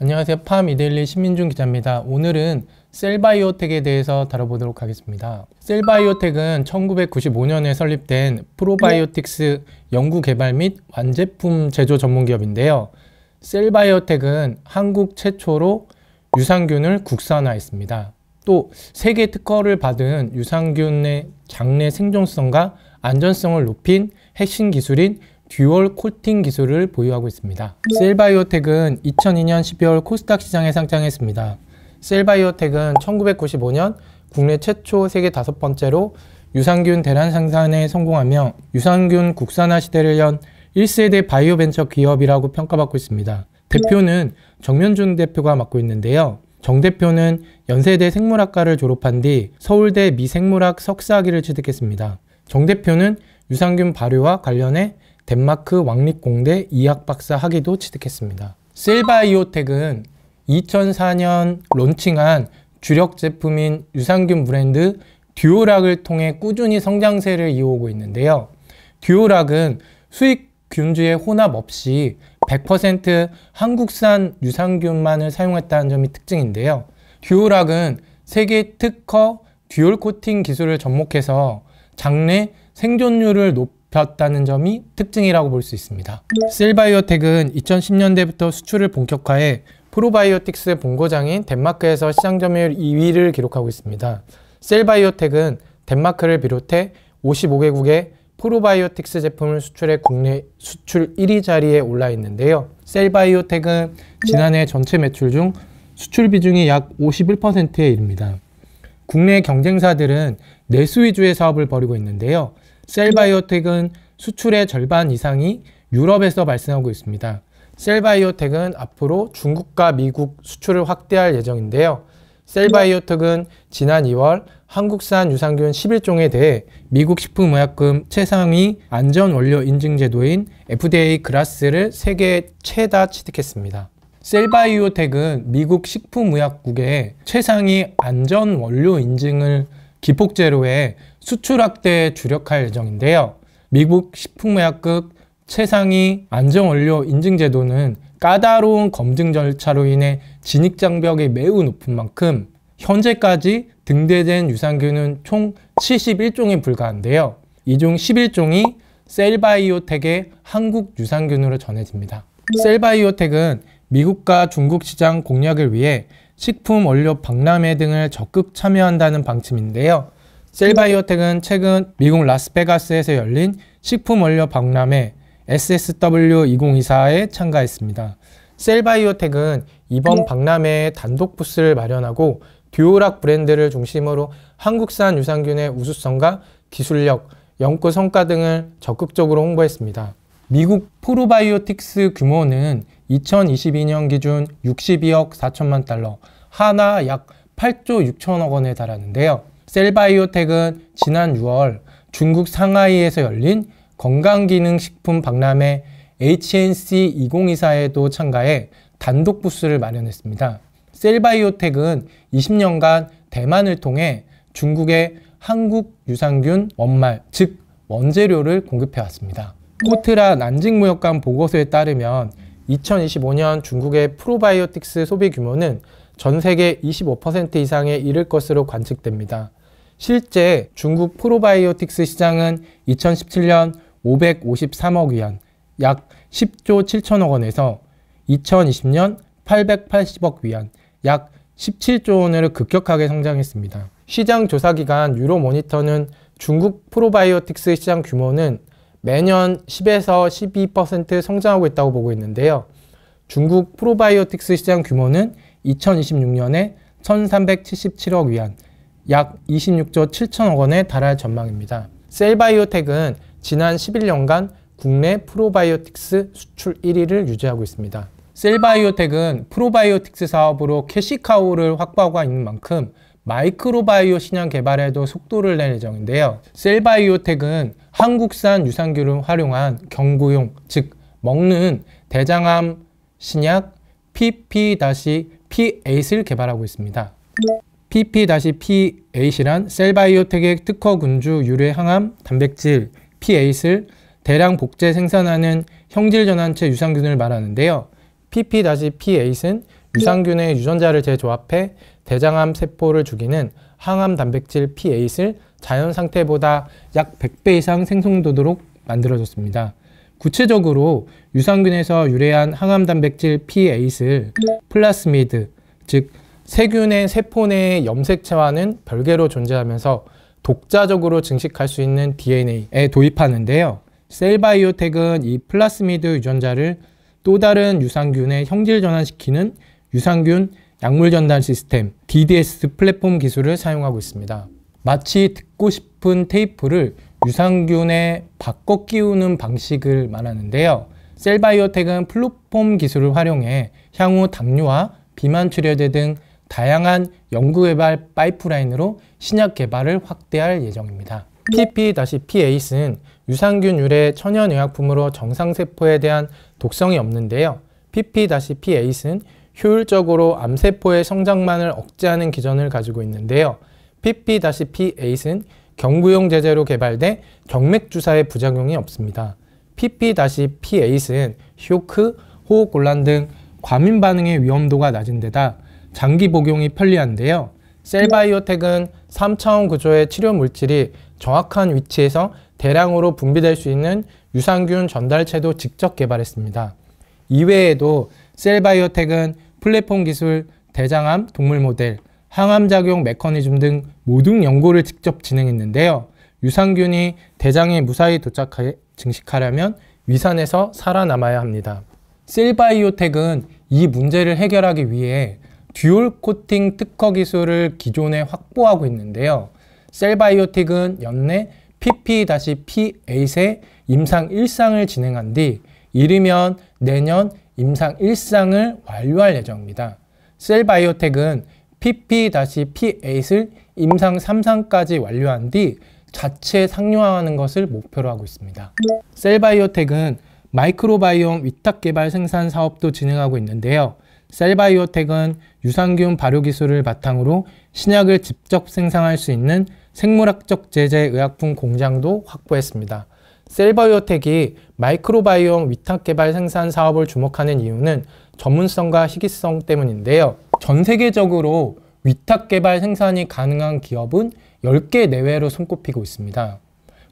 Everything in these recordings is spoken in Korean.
안녕하세요. 팜이데일리 신민준 기자입니다. 오늘은 셀바이오텍에 대해서 다뤄보도록 하겠습니다. 셀바이오텍은 1995년에 설립된 프로바이오틱스 연구개발 및 완제품 제조 전문기업인데요. 셀바이오텍은 한국 최초로 유산균을 국산화했습니다. 또 세계 특허를 받은 유산균의 장내 생존성과 안전성을 높인 핵심 기술인 듀얼 코팅 기술을 보유하고 있습니다. 셀바이오텍은 2002년 12월 코스닥 시장에 상장했습니다. 셀바이오텍은 1995년 국내 최초 세계 5번째로 유산균 대량 생산에 성공하며 유산균 국산화 시대를 연 1세대 바이오 벤처 기업이라고 평가받고 있습니다. 대표는 정면준 대표가 맡고 있는데요. 정 대표는 연세대 생물학과를 졸업한 뒤 서울대 미생물학 석사학위를 취득했습니다. 정 대표는 유산균 발효와 관련해 덴마크 왕립공대 이학박사 학위도 취득했습니다. 셀바이오텍은 2004년 론칭한 주력 제품인 유산균 브랜드 듀오락을 통해 꾸준히 성장세를 이어오고 있는데요. 듀오락은 수입 균주의 혼합 없이 100% 한국산 유산균만을 사용했다는 점이 특징인데요. 듀오락은 세계 특허 듀얼 코팅 기술을 접목해서 장내 생존율을 높였다는 점이 특징이라고 볼 수 있습니다. 셀바이오텍은 2010년대부터 수출을 본격화해 프로바이오틱스 본고장인 덴마크에서 시장 점유율 2위를 기록하고 있습니다. 셀바이오텍은 덴마크를 비롯해 55개국의 프로바이오틱스 제품을 수출해 국내 수출 1위 자리에 올라 있는데요. 셀바이오텍은 지난해 전체 매출 중 수출 비중이 약 51%에 이릅니다. 국내 경쟁사들은 내수 위주의 사업을 벌이고 있는데요. 셀바이오텍은 수출의 절반 이상이 유럽에서 발생하고 있습니다. 셀바이오텍은 앞으로 중국과 미국 수출을 확대할 예정인데요. 셀바이오텍은 지난 2월 한국산 유산균 11종에 대해 미국 식품의약품 최상위 안전원료 인증 제도인 FDA 그라스를 세계 최다 취득했습니다. 셀바이오텍은 미국 식품의약국의 최상위 안전원료 인증을 기폭제로 해 수출 확대에 주력할 예정인데요. 미국 식품의약국 최상위 안전원료 인증 제도는 까다로운 검증 절차로 인해 진입장벽이 매우 높은 만큼 현재까지 등재된 유산균은 총 71종에 불과한데요. 이 중 11종이 셀바이오텍의 한국 유산균으로 전해집니다. 셀바이오텍은 미국과 중국 시장 공략을 위해 식품 원료 박람회 등을 적극 참여한다는 방침인데요. 셀바이오텍은 최근 미국 라스베가스에서 열린 식품 원료 박람회 SSW2024에 참가했습니다. 셀바이오텍은 이번 박람회에 단독 부스를 마련하고 듀오락 브랜드를 중심으로 한국산 유산균의 우수성과 기술력, 연구 성과 등을 적극적으로 홍보했습니다. 미국 프로바이오틱스 규모는 2022년 기준 62억 4천만 달러, 하나 약 8조 6천억 원에 달하는데요. 셀바이오텍은 지난 6월 중국 상하이에서 열린 건강기능식품 박람회 HNC2024에도 참가해 단독 부스를 마련했습니다. 셀바이오텍은 20년간 대만을 통해 중국의 한국 유산균 원말, 즉 원재료를 공급해왔습니다. 코트라 난징무역관 보고서에 따르면 2025년 중국의 프로바이오틱스 소비 규모는 전 세계 25% 이상에 이를 것으로 관측됩니다. 실제 중국 프로바이오틱스 시장은 2017년 553억 위안, 약 10조 7천억 원에서 2020년 880억 위안, 약 17조 원으로 급격하게 성장했습니다. 시장 조사기관 유로모니터는 중국 프로바이오틱스 시장 규모는 매년 10에서 12% 성장하고 있다고 보고 있는데요. 중국 프로바이오틱스 시장 규모는 2026년에 1377억 위안, 약 26조 7천억 원에 달할 전망입니다. 셀바이오텍은 지난 11년간 국내 프로바이오틱스 수출 1위를 유지하고 있습니다. 셀바이오텍은 프로바이오틱스 사업으로 캐시카우를 확보하고 있는 만큼 마이크로바이오 신약 개발에도 속도를 낼 예정인데요. 셀바이오텍은 한국산 유산균을 활용한 경구용, 즉 먹는 대장암 신약 PP-P8을 개발하고 있습니다. PP-P8이란 셀바이오텍의 특허 군주 유래 항암 단백질 P8을 대량 복제 생산하는 형질 전환체 유산균을 말하는데요. PP-P8은 유산균의 유전자를 재조합해 대장암 세포를 죽이는 항암 단백질 P8을 자연 상태보다 약 100배 이상 생성되도록 만들어졌습니다. 구체적으로 유산균에서 유래한 항암 단백질 P8을 플라스미드, 즉 세균의 세포 내의 염색체와는 별개로 존재하면서 독자적으로 증식할 수 있는 DNA에 도입하는데요. 셀바이오텍은 이 플라스미드 유전자를 또 다른 유산균에 형질 전환시키는 유산균 약물 전달 시스템 DDS 플랫폼 기술을 사용하고 있습니다. 마치 듣고 싶은 테이프를 유산균에 바꿔 끼우는 방식을 말하는데요. 셀바이오텍은 플랫폼 기술을 활용해 향후 당뇨와 비만 치료제 등 다양한 연구개발 파이프라인으로 신약 개발을 확대할 예정입니다. PP-P8은 유산균 유래 천연의약품으로 정상세포에 대한 독성이 없는데요. PP-P8은 효율적으로 암세포의 성장만을 억제하는 기전을 가지고 있는데요. PP-P8은 경구용 제제로 개발돼 경맥주사의 부작용이 없습니다. PP-P8은 쇼크, 호흡곤란 등 과민 반응의 위험도가 낮은 데다 장기 복용이 편리한데요. 셀바이오텍은 3차원 구조의 치료 물질이 정확한 위치에서 대량으로 분비될 수 있는 유산균 전달체도 직접 개발했습니다. 이외에도 셀바이오텍은 플랫폼 기술, 대장암 동물 모델, 항암작용 메커니즘 등 모든 연구를 직접 진행했는데요. 유산균이 대장에 무사히 도착해 증식하려면 위산에서 살아남아야 합니다. 셀바이오텍은 이 문제를 해결하기 위해 듀얼 코팅 특허 기술을 기존에 확보하고 있는데요. 셀바이오텍은 연내 PP-P8의 임상 1상을 진행한 뒤 이르면 내년 임상 1상을 완료할 예정입니다. 셀바이오텍은 PP-P8을 임상 3상까지 완료한 뒤 자체 상용화하는 것을 목표로 하고 있습니다. 셀바이오텍은 마이크로바이옴 위탁 개발 생산 사업도 진행하고 있는데요. 셀바이오텍은 유산균 발효 기술을 바탕으로 신약을 직접 생산할 수 있는 생물학적 제제 의약품 공장도 확보했습니다. 셀바이오텍이 마이크로바이옴 위탁 개발 생산 사업을 주목하는 이유는 전문성과 희귀성 때문인데요. 전 세계적으로 위탁 개발 생산이 가능한 기업은 10개 내외로 손꼽히고 있습니다.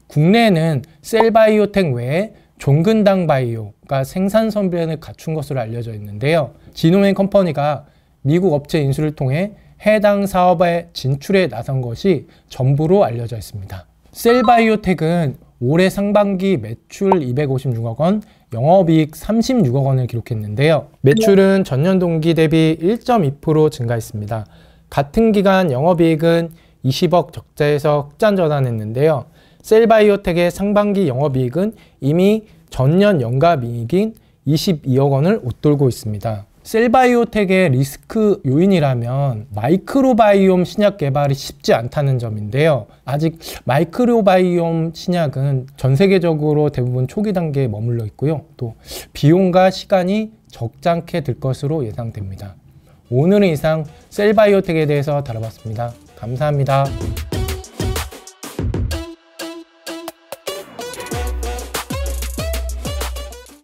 국내에는 셀바이오텍 외에 종근당 바이오가 생산 선변을 갖춘 것으로 알려져 있는데요. 지노앤 컴퍼니가 미국 업체 인수를 통해 해당 사업에 진출에 나선 것이 전부로 알려져 있습니다. 셀바이오텍은 올해 상반기 매출 256억 원, 영업이익 36억 원을 기록했는데요. 매출은 전년 동기 대비 1.2% 증가했습니다. 같은 기간 영업이익은 20억 적자에서 흑자 전환했는데요. 셀바이오텍의 상반기 영업이익은 이미 전년 연간이익인 22억 원을 웃돌고 있습니다. 셀바이오텍의 리스크 요인이라면 마이크로바이옴 신약 개발이 쉽지 않다는 점인데요. 아직 마이크로바이옴 신약은 전 세계적으로 대부분 초기 단계에 머물러 있고요. 또 비용과 시간이 적잖게 들 것으로 예상됩니다. 오늘은 이상 셀바이오텍에 대해서 다뤄봤습니다. 감사합니다.